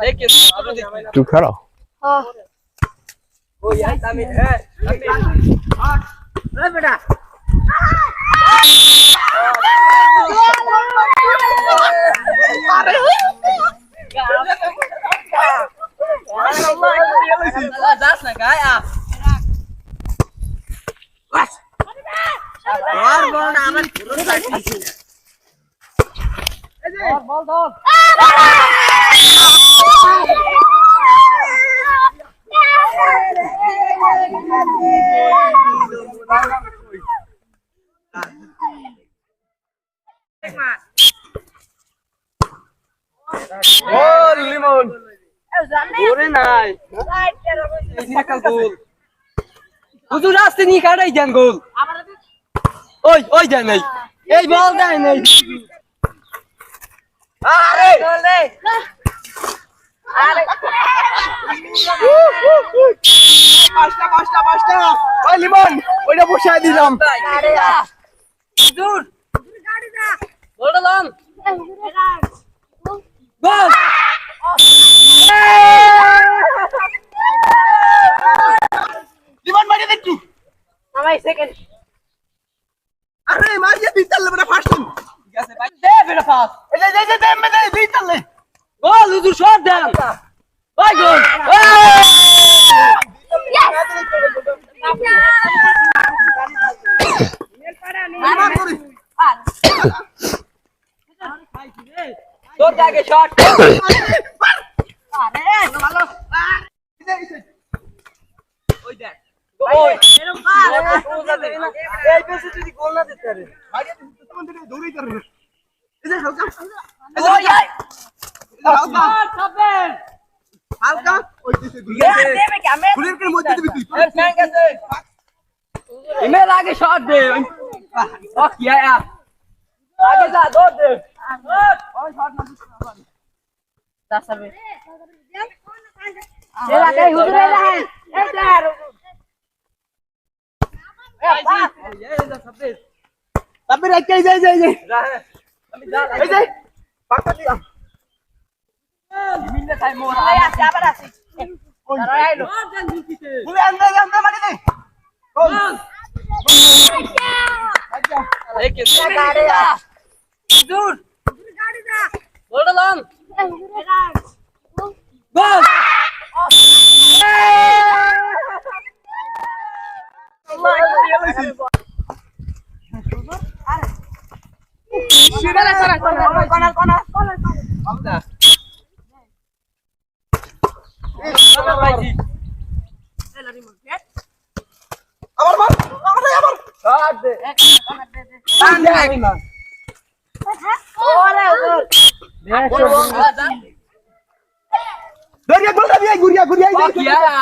तू खड़ा ओ यार तमी ए बेटा das na gaya और बॉल आमन और बॉल दो गोल लिमन ওরে নাই এটা গোল হুজুর আসতে নি কাটাই দেন গোল ওই ওই দেন নাই এই বল দেন নাই আরে গোল দে আরে পাঁচটা ওই লিমন ওইটা বসাই দিলাম আরে হুজুর গাড়ি দা বল দাম গোল লিমন মারিয়ে দে একটু আমায় সেকেন্ড আরে মারিয়ে দিতাল বড় ফাস্ট ঠিক আছে ভাই দে বেটা পাস এই যে দে দিতাল গোল হুজুর শট দেন ওই গোল তোর আগে শট আরে ভালো ওই দেখ ওই এরকম পাস এই পেছে তুই গোল না দিতে পারে মারিয়ে দিতে তোমাদের দৌড়ই করে এই যে হালকা ওই হালকা সাবেন হালকা ওই দিতে দেবে কেমনে ফুলের করে মধ্যে দিবি তুই এর স্যাং আছে ইমেল আগে শট দে ও কি আয়া আগে যা দৌড় দে ওই শট না দা সাবে এ লাগাই হুজুরে রাহে এই দার এ পাস এই যা সাবে তবে রাখে যাই রাহে আমি যা এই যে পাকা দিলাম মিললে তাই মোর আয় আছে আবার আছে তারা আইলো ফুলে আন্দে মারি দে গোল এই কে গাড়ি দা দূর গাড়ি দা বললাম গোল আমার বল আমার শট দে দরিয়া গোলটা দিয়ে গুড়িয়া কি আয়া